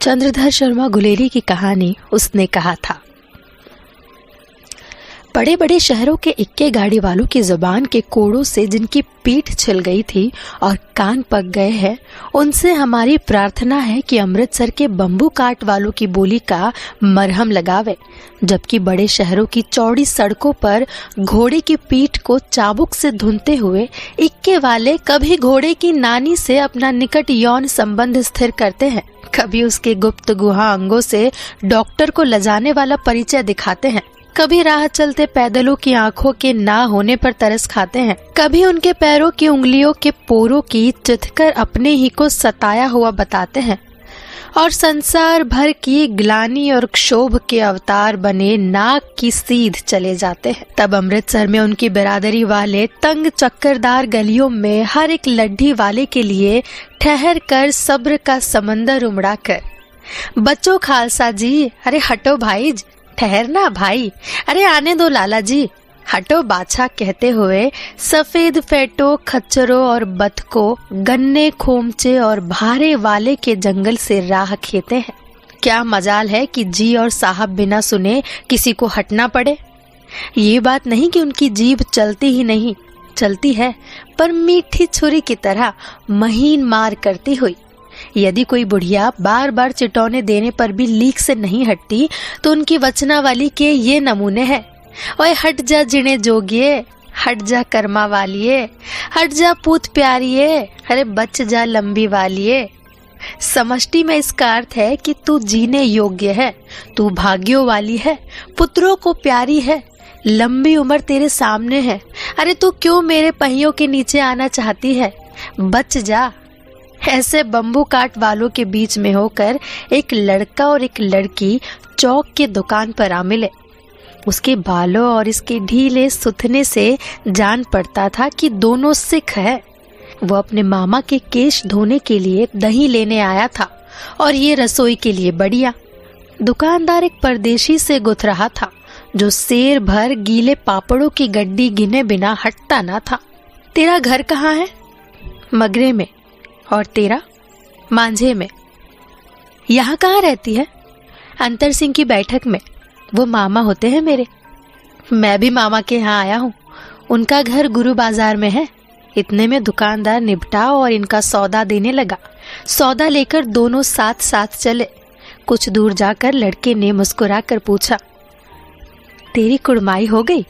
चंद्रधर शर्मा गुलेरी की कहानी उसने कहा था। बड़े बड़े शहरों के इक्के गाड़ी वालों की जुबान के कोड़ों से जिनकी पीठ छिल गई थी और कान पक गए हैं, उनसे हमारी प्रार्थना है कि अमृतसर के बम्बू काट वालों की बोली का मरहम लगावे, जबकि बड़े शहरों की चौड़ी सड़कों पर घोड़े की पीठ को चाबुक से धुनते हुए इक्के वाले कभी घोड़े की नानी से अपना निकट यौन संबंध स्थिर करते हैं, कभी उसके गुप्त गुहा अंगों से डॉक्टर को लजाने वाला परिचय दिखाते हैं, कभी राह चलते पैदलों की आंखों के ना होने पर तरस खाते हैं, कभी उनके पैरों की उंगलियों के पोरों की चिथकर अपने ही को सताया हुआ बताते हैं और संसार भर की ग्लानि और क्षोभ के अवतार बने नाक की सीध चले जाते हैं। तब अमृतसर में उनकी बिरादरी वाले तंग चक्करदार गलियों में हर एक लड्ढी वाले के लिए ठहर कर सब्र का समंदर उमड़ा कर, बच्चों खालसा जी, अरे हटो भाई, ठहरना भाई, अरे आने दो लाला जी, हटो बाछा कहते हुए सफेद फेटो, खच्चरों और बतकों, गन्ने, खोमचे और भारे वाले के जंगल से राह खेते हैं। क्या मजाल है कि जी और साहब बिना सुने किसी को हटना पड़े। ये बात नहीं कि उनकी जीभ चलती ही नहीं, चलती है, पर मीठी छुरी की तरह महीन मार करती हुई। यदि कोई बुढ़िया बार बार चिटौने देने पर भी लीक से नहीं हटती तो उनकी वचनावली के ये नमूने हैं। ओए हट जा जिने जोगिए, हट जा कर्मा वालिए, हट जा पूत प्यारिए, अरे बच जा लंबी वालिए। समष्टि में इसका अर्थ है कि तू जीने योग्य है, तू भाग्यों वाली है, पुत्रों को प्यारी है, लंबी उम्र तेरे सामने है, अरे तू क्यों मेरे पहियों के नीचे आना चाहती है, बच जा। ऐसे बम्बू काट वालों के बीच में होकर एक लड़का और एक लड़की चौक के दुकान पर आ मिले। उसके बालों और इसके ढीले सुथने से जान पड़ता था कि दोनों सिख है। वो अपने मामा के केश धोने के लिए दही लेने आया था और ये रसोई के लिए बढ़िया। दुकानदार एक परदेशी से गुथ रहा था जो शेर भर गीले पापड़ों की गड्डी गिने बिना हटता ना था। तेरा घर कहाँ है? मगरे में। और तेरा? मांझे में। यहाँ कहाँ रहती है? अंतर सिंह की बैठक में। वो मामा होते हैं मेरे। मैं भी मामा के यहाँ आया हूँ। उनका घर गुरु बाजार में है। इतने में दुकानदार निपटा और इनका सौदा देने लगा। सौदा लेकर दोनों साथ साथ चले। कुछ दूर जाकर लड़के ने मुस्कुरा कर पूछा, तेरी कुड़माई हो गई?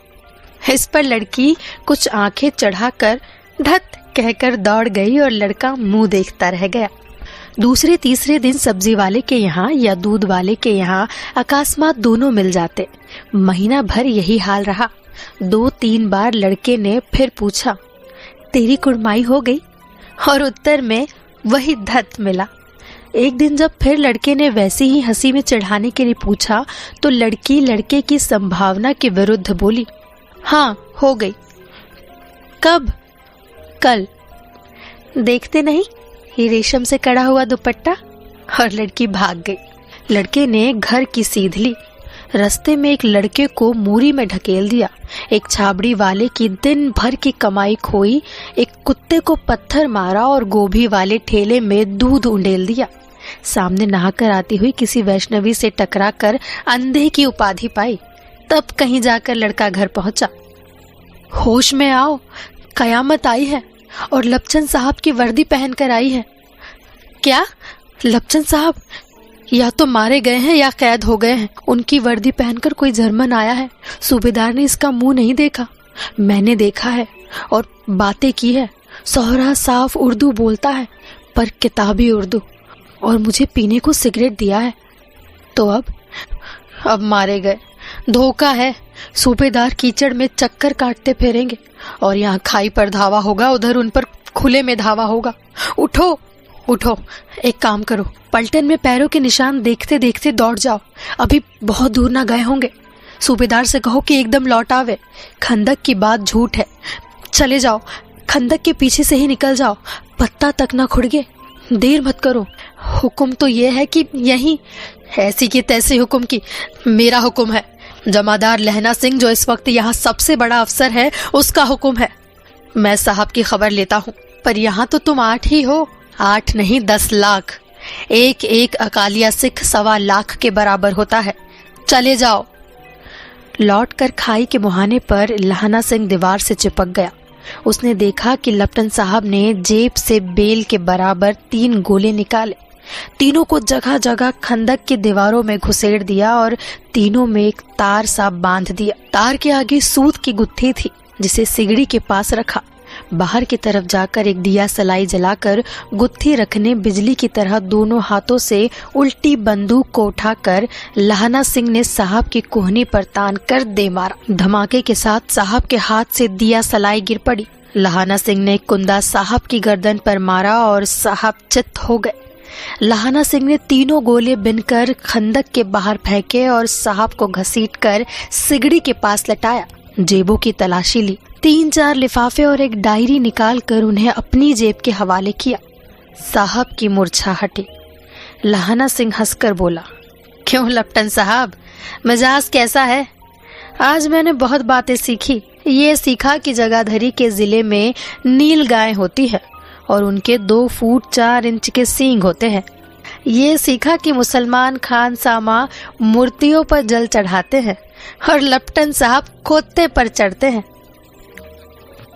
इस पर लड़की कुछ आंखें चढ़ाकर धत कहकर दौड़ गई और लड़का मुंह देखता रह गया। दूसरे तीसरे दिन सब्जी वाले के यहाँ या दूध वाले के यहाँ अकस्मात दोनों मिल जाते। महीना भर यही हाल रहा। 2-3 बार लड़के ने फिर पूछा, तेरी कुड़माई हो गई? और उत्तर में वही धत मिला। एक दिन जब फिर लड़के ने वैसे ही हंसी में चढ़ाने के लिए पूछा तो लड़की लड़के की संभावना के विरुद्ध बोली, हाँ हो गई। कब? कल। देखते नहीं ये रेशम से कड़ा हुआ दुपट्टा? और लड़की भाग गई। लड़के ने घर की सीध ली। रास्ते में एक लड़के को मूरी में ढकेल दिया। एक छाबड़ी वाले की दिन भर की कमाई खोई। एक कुत्ते को पत्थर मारा और गोभी वाले ठेले में दूध उंडेल दिया। सामने नहाकर आती हुई किसी वैष्णवी से टकराकर अंधे की उपाधि पाई। तब कहीं जाकर लड़का घर पहुंचा। होश में आओ, कयामत आई है और लपचन साहब की वर्दी पहनकर आई है। क्या? लपचन साहब या तो मारे गए हैं या कैद हो गए हैं। उनकी वर्दी पहनकर कोई जर्मन आया है। सूबेदार ने इसका मुंह नहीं देखा, मैंने देखा है और बातें की है। सोहरा साफ उर्दू बोलता है पर किताबी उर्दू, और मुझे पीने को सिगरेट दिया है। तो अब मारे गए। धोखा है। सूबेदार कीचड़ में चक्कर काटते फिरेंगे और यहाँ खाई पर धावा होगा, उधर उन पर खुले में धावा होगा। उठो उठो, एक काम करो, पलटन में पैरों के निशान देखते देखते दौड़ जाओ। अभी बहुत दूर ना गए होंगे। सूबेदार से कहो कि एकदम लौट आवे। खंदक की बात झूठ है। चले जाओ, खंदक के पीछे से ही निकल जाओ, पत्ता तक ना खुड़गे। देर मत करो। हुक्म तो ये है कि यहीं। ऐसी की तैसी हुक्म की? मेरा हुक्म है। जमादार लहना सिंह जो इस वक्त यहाँ सबसे बड़ा अफसर है, उसका हुक्म है। मैं साहब की खबर लेता हूँ। पर यहाँ तो तुम 8 ही हो। 8 नहीं 10 लाख। एक एक अकालिया सिख 1.25 लाख के बराबर होता है। चले जाओ। लौटकर खाई के मुहाने पर लहाना सिंह दीवार से चिपक गया। उसने देखा कि लेफ्टिनेंट साहब ने जेब से बेल के बराबर 3 गोले निकाले। तीनों को जगह जगह खंदक की दीवारों में घुसेड़ दिया और तीनों में एक तार सा बांध दिया। तार के आगे सूत की गुत्थी थी जिसे सिगड़ी के पास रखा। बाहर की तरफ जाकर एक दिया सलाई जलाकर गुत्थी रखने बिजली की तरह दोनों हाथों से उल्टी बंदूक को उठाकर लहाना सिंह ने साहब की कोहनी पर तान कर दे मारा। धमाके के साथ साहब के हाथ से दिया सलाई गिर पड़ी। लहाना सिंह ने कुंदा साहब की गर्दन पर मारा और साहब चित्त हो गए। लहाना सिंह ने तीनों गोले बिनकर खंदक के बाहर फेंके और साहब को घसीटकर सिगड़ी के पास लटाया। जेबों की तलाशी ली। 3-4 लिफाफे और एक डायरी निकालकर उन्हें अपनी जेब के हवाले किया। साहब की मूर्छा हटी। लहाना सिंह हंसकर बोला, क्यों लेफ्टिनेंट साहब, मिजाज कैसा है? आज मैंने बहुत बातें सीखी। ये सीखा कि जगाधरी के जिले में नील गाय होती है और उनके 2 फुट 4 इंच के सींग होते हैं। ये सीखा कि मुसलमान खान सामा मूर्तियों पर जल चढ़ाते हैं और लेफ्टिनेंट साहब खोते पर चढ़ते हैं।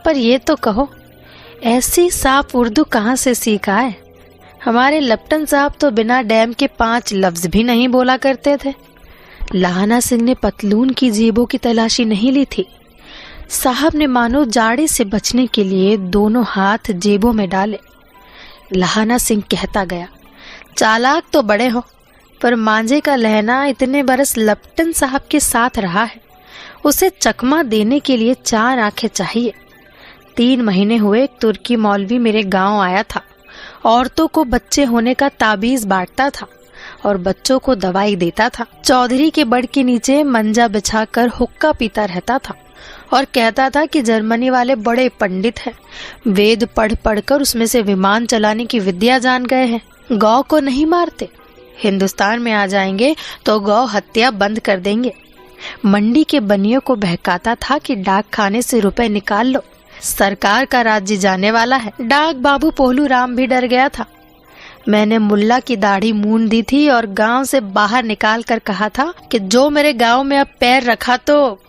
पर ये तो कहो, ऐसी साफ उर्दू कहाँ से सीखा है? हमारे लेफ्टिनेंट साहब तो बिना डैम के 5 लफ्ज भी नहीं बोला करते थे। लहाना सिंह ने पतलून की जेबों की तलाशी नहीं ली थी। साहब ने मानो जाड़े से बचने के लिए दोनों हाथ जेबों में डाले। लहाना सिंह कहता गया, चालाक तो बड़े हो, पर मांझे का लहना इतने बरस लेफ्टिनेंट साहब के साथ रहा है। उसे चकमा देने के लिए 4 आंखें चाहिए। 3 महीने हुए एक तुर्की मौलवी मेरे गांव आया था। औरतों को बच्चे होने का ताबीज बांटता था और बच्चों को दवाई देता था। चौधरी के बड़ के नीचे मंजा बिछाकर हुक्का पीता रहता था और कहता था कि जर्मनी वाले बड़े पंडित हैं। वेद पढ़ पढ़कर उसमें से विमान चलाने की विद्या जान गए हैं। गौ को नहीं मारते, हिंदुस्तान में आ जाएंगे तो गौ हत्या बंद कर देंगे। मंडी के बनियों को बहकाता था कि डाक खाने से रुपए निकाल लो, सरकार का राज्य जाने वाला है। डाक बाबू पोहलू राम भी डर गया था। मैंने मुल्ला की दाढ़ी मूंद दी थी और गांव से बाहर निकाल कर कहा था कि जो मेरे गांव में अब पैर रखा तो।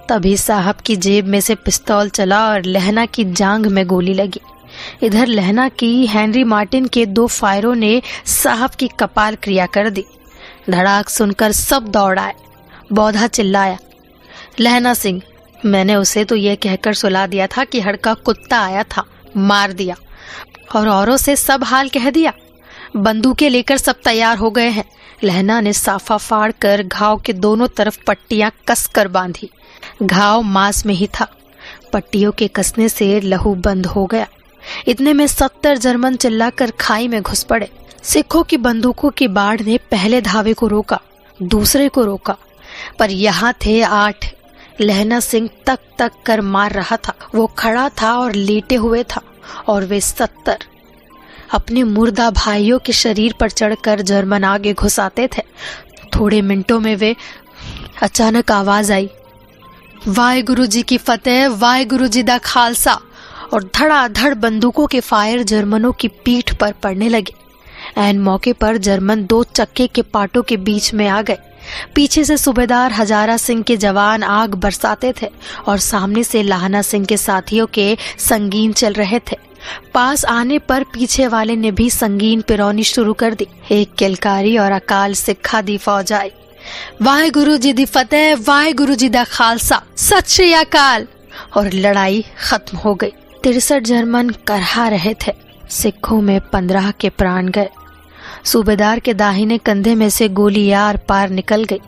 तभी साहब की जेब में से पिस्तौल चला और लहना की जांघ में गोली लगी। इधर लहना की हेनरी मार्टिन के 2 फायरों ने साहब की कपाल क्रिया कर दी। धड़ाक सुनकर सब दौड़ आए। बौधा चिल्लाया, लहना सिंह, मैंने उसे तो यह कहकर सुला दिया था कि हड़का कुत्ता आया था, मार दिया, और औरों से सब हाल कह दिया। बंदूकें लेकर सब तैयार हो गए हैं। लहना ने साफा फाड़ कर घाव के दोनों तरफ पट्टियां कसकर बांधी। घाव मांस में ही था। पट्टियों के कसने से लहू बंद हो गया। इतने में 70 जर्मन चिल्लाकर खाई में घुस पड़े। सिखों की बंदूकों की बाढ़ ने पहले धावे को रोका, दूसरे को रोका, पर यहाँ थे 8। लहना सिंह तक तक कर मार रहा था। वो खड़ा था और लेटे हुए था और वे 70 अपने मुर्दा भाइयों के शरीर पर चढ़कर जर्मन आगे घुस आते थे। थोड़े मिनटों में वे अचानक आवाज आई, वाहेगुरु जी की फतेह, वाहेगुरु जी दा खालसा, और धड़ाधड़ बंदूकों के फायर जर्मनों की पीठ पर पड़ने लगे। ऐन मौके पर जर्मन 2 चक्के के पाटों के बीच में आ गए। पीछे से सूबेदार हजारा सिंह के जवान आग बरसाते थे और सामने से लहाना सिंह के साथियों के संगीन चल रहे थे। पास आने पर पीछे वाले ने भी संगीन पिरौनी शुरू कर दी। एक किलकारी और अकाल सिखा दी फौज आई। वाहेगुरु जी दी फतेह, वाहेगुरु जी दा खालसा, सत श्री अकाल, और लड़ाई खत्म हो गई। 63 जर्मन करहा रहे थे। सिखों में 15 के प्राण गए। सूबेदार के दाहिने कंधे में से गोली यार पार निकल गई।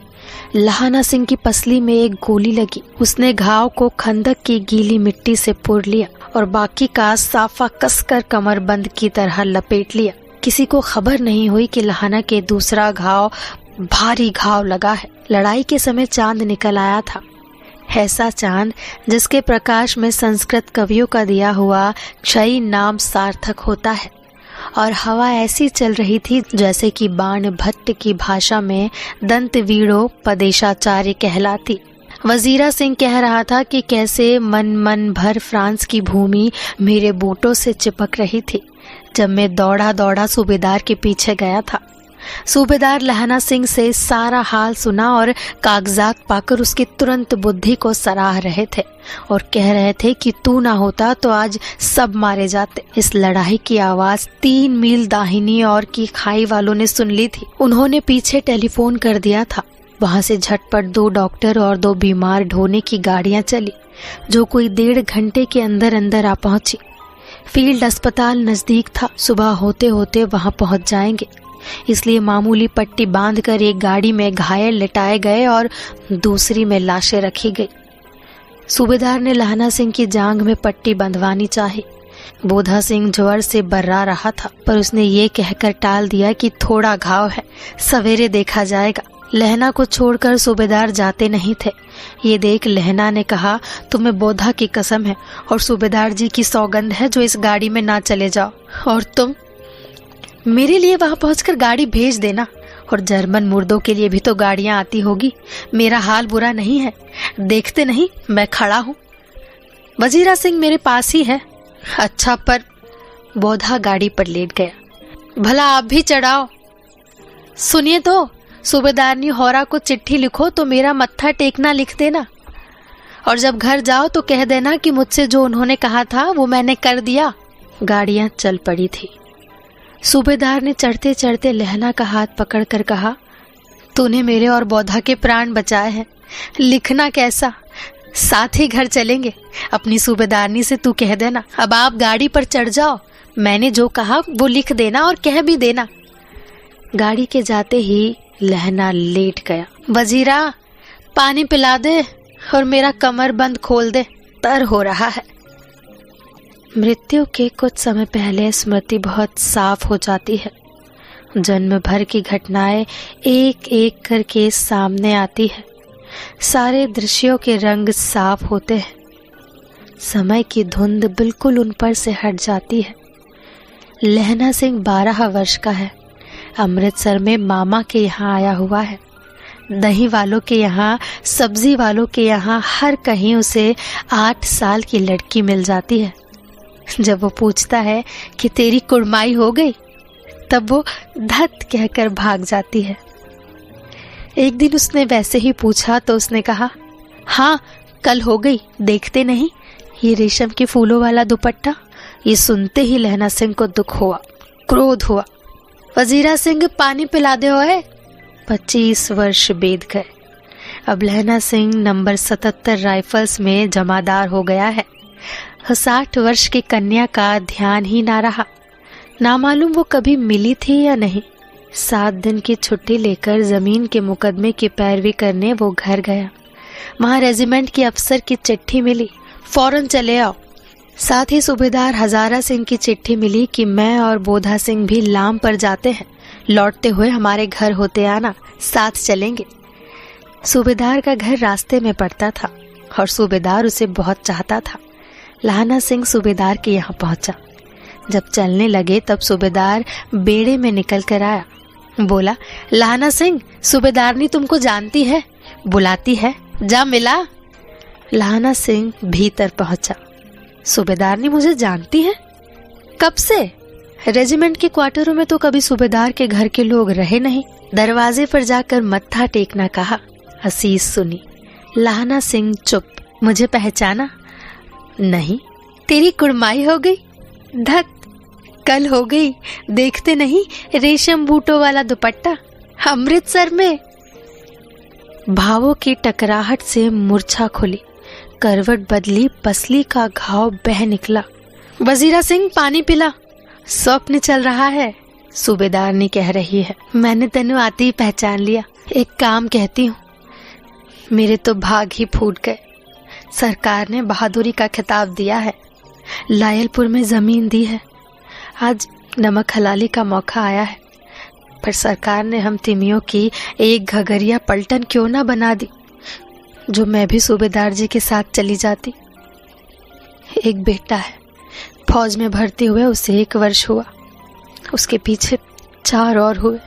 लहाना सिंह की पसली में एक गोली लगी। उसने घाव को खंदक की गीली मिट्टी से पुर लिया और बाकी का साफा कसकर कमरबंद की तरह लपेट लिया। किसी को खबर नहीं हुई कि लहाना के दूसरा घाव भारी घाव लगा है। लड़ाई के समय चांद निकल आया था, ऐसा चांद जिसके प्रकाश में संस्कृत कवियों का दिया हुआ क्षयी नाम सार्थक होता है, और हवा ऐसी चल रही थी जैसे कि बाण भट्ट की भाषा में दंत वीड़ो पदेशाचार्य कहलाती। वजीरा सिंह कह रहा था कि कैसे मन मन भर फ्रांस की भूमि मेरे बूटों से चिपक रही थी। जब मैं दौड़ा दौड़ा सूबेदार के पीछे गया था। सूबेदार लहना सिंह से सारा हाल सुना और कागजात पाकर उसकी तुरंत बुद्धि को सराह रहे थे और कह रहे थे कि तू ना होता तो आज सब मारे जाते। इस लड़ाई की आवाज 3 मील दाहिनी ओर की खाई वालों ने सुन ली थी। उन्होंने पीछे टेलीफोन कर दिया था। वहां से झटपट 2 डॉक्टर और 2 बीमार ढोने की गाड़ियां चली, जो कोई 1.5 घंटे के अंदर अंदर आ पहुंची। फील्ड अस्पताल नजदीक था, सुबह होते होते वहां पहुंच जाएंगे, इसलिए मामूली पट्टी बांधकर एक गाड़ी में घायल लिटाए गए और दूसरी में लाशें रखी गई। सूबेदार ने लहना सिंह की जांघ में पट्टी बंधवानी चाही। बोधा सिंह ज्वर से बर्रा रहा था, पर उसने ये कहकर टाल दिया कि थोड़ा घाव है, सवेरे देखा जाएगा। लहना को छोड़कर सूबेदार जाते नहीं थे। ये देख लहना ने कहा, तुम्हें बोधा की कसम है और सूबेदार जी की सौगंध है जो इस गाड़ी में ना चले जाओ। और तुम मेरे लिए वहां पहुंचकर गाड़ी भेज देना, और जर्मन मुर्दों के लिए भी तो गाड़ियां आती होगी। मेरा हाल बुरा नहीं है, देखते नहीं मैं खड़ा हूं। वजीरा सिंह मेरे पास ही है। अच्छा, पर बोधा गाड़ी पर लेट गया। भला आप भी चढ़ाओ। सुनिए तो, सूबेदारनी होरा को चिट्ठी लिखो तो मेरा मत्था टेकना लिख देना, और जब घर जाओ तो कह देना कि मुझसे जो उन्होंने कहा था वो मैंने कर दिया। गाड़ियां चल पड़ी थी। सूबेदार ने चढ़ते चढ़ते लहना का हाथ पकड़कर कहा, तूने मेरे और बोधा के प्राण बचाए हैं। लिखना कैसा, साथ ही घर चलेंगे। अपनी सूबेदारनी से तू कह देना, अब आप गाड़ी पर चढ़ जाओ, मैंने जो कहा वो लिख देना और कह भी देना। गाड़ी के जाते ही लहना लेट गया। वजीरा, पानी पिला दे और मेरा कमरबंद खोल दे, तर हो रहा है। मृत्यु के कुछ समय पहले स्मृति बहुत साफ हो जाती है। जन्म भर की घटनाएं एक एक करके सामने आती है। सारे दृश्यों के रंग साफ होते हैं। समय की धुंध बिल्कुल उन पर से हट जाती है। लहना सिंह 12 वर्ष का है। अमृतसर में मामा के यहाँ आया हुआ है। दही वालों के यहाँ, सब्जी वालों के यहाँ हर कहीं उसे 8 साल की लड़की मिल जाती है। जब वो पूछता है कि तेरी कुड़माई हो गई, तब वो धत कहकर भाग जाती है। एक दिन उसने वैसे ही पूछा तो उसने कहा, हाँ कल हो गई, देखते नहीं ये रेशम के फूलों वाला दुपट्टा। ये सुनते ही लहना सिंह को दुख हुआ, क्रोध हुआ। वजीरा सिंह, पानी पिला दे होए। 25 वर्ष बीत गए। अब लहना सिंह नंबर 77 राइफल्स में जमादार हो गया है। 60 वर्ष की कन्या का ध्यान ही ना रहा। ना मालूम वो कभी मिली थी या नहीं। 7 दिन की छुट्टी लेकर जमीन के मुकदमे की पैरवी करने वो घर गया। वहां रेजिमेंट की अफसर की चिट्ठी मिली, फौरन चले आओ। साथ ही सूबेदार हजारा सिंह की चिट्ठी मिली कि मैं और बोधा सिंह भी लाम पर जाते हैं, लौटते हुए हमारे घर होते आना, साथ चलेंगे। सूबेदार का घर रास्ते में पड़ता था और सूबेदार उसे बहुत चाहता था। लहना सिंह सूबेदार के यहाँ पहुंचा। जब चलने लगे तब सूबेदार बेड़े में निकल कर आया। बोला, लहना सिंह, सूबेदारनी तुमको जानती है, बुलाती है, जा मिला। लहना सिंह भीतर पहुंचा। सूबेदारनी मुझे जानती है? कब से? रेजिमेंट के क्वार्टरों में तो कभी सूबेदार के घर के लोग रहे नहीं। दरवाजे पर जाकर मत्था टेकना कहा। असीस सुनी। लहना सिंह चुप। मुझे पहचाना? नहीं। तेरी कुड़माई हो गई? धत, कल हो गई, देखते नहीं रेशम बूटों वाला दुपट्टा अमृतसर में। भावों की टकराहट से मूर्छा खुली, करवट बदली, पसली का घाव बह निकला। वजीरा सिंह, पानी पिला, स्वप्न चल रहा है। सूबेदारनी कह रही है, मैंने तेनू आते ही पहचान लिया। एक काम कहती हूँ, मेरे तो भाग ही फूट गए। सरकार ने बहादुरी का खिताब दिया है, लायलपुर में जमीन दी है। आज नमक हलाली का मौका आया है, पर सरकार ने हम तिमियों की एक घगरिया पलटन क्यों ना बना दी, जो मैं भी सूबेदार जी के साथ चली जाती। एक बेटा है, फौज में भर्ती हुए उसे 1 वर्ष हुआ, उसके पीछे 4 और हुए,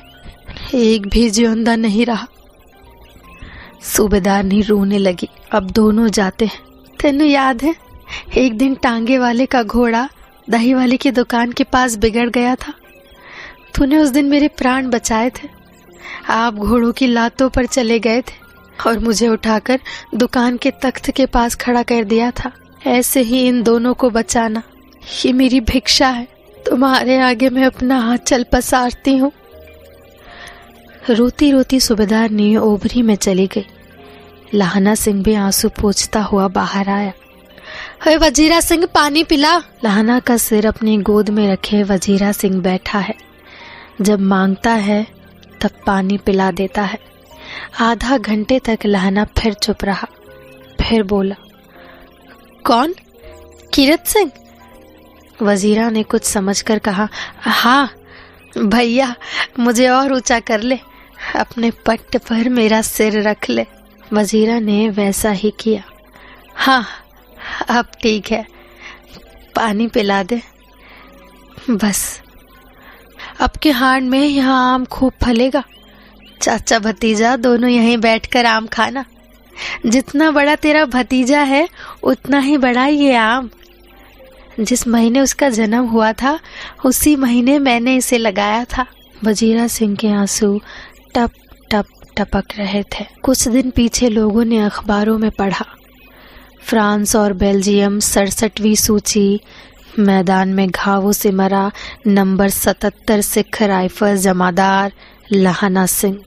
एक भी जिंदा नहीं रहा। सूबेदारनी रोने लगी। अब दोनों जाते हैं। तेनू याद है, एक दिन टांगे वाले का घोड़ा दही वाले की दुकान के पास बिगड़ गया था। तूने उस दिन मेरे प्राण बचाए थे। आप घोड़ों की लातों पर चले गए थे और मुझे उठाकर दुकान के तख्त के पास खड़ा कर दिया था। ऐसे ही इन दोनों को बचाना, ये मेरी भिक्षा है। तुम्हारे आगे मैं अपना हाथ चल पसारती हूँ। रोती रोती सूबेदार ने ओबरी में चली गई। लहाना सिंह भी आंसू पोंछता हुआ बाहर आया। हे वजीरा सिंह, पानी पिला। लहाना का सिर अपनी गोद में रखे वजीरा सिंह बैठा है। जब मांगता है तब पानी पिला देता है। आधा घंटे तक लहाना फिर चुप रहा, फिर बोला, कौन? कीरत सिंह? वजीरा ने कुछ समझकर कहा, हाँ भैया, मुझे और ऊंचा कर ले, अपने पट्ट पर मेरा सिर रख ले। वजीरा ने वैसा ही किया। हाँ अब ठीक है, पानी पिला दे बस। अब के हाड़ में यहाँ आम खूब फलेगा। चाचा भतीजा दोनों यहीं बैठकर आम खाना। जितना बड़ा तेरा भतीजा है उतना ही बड़ा ये आम। जिस महीने उसका जन्म हुआ था उसी महीने मैंने इसे लगाया था। वजीरा सिंह के आंसू टप टप टपक रहे थे। कुछ दिन पीछे लोगों ने अखबारों में पढ़ा, फ्रांस और बेल्जियम 67वीं सूची, मैदान में घावों से मरा नंबर 77 सिख राइफल जमादार लहाना सिंह।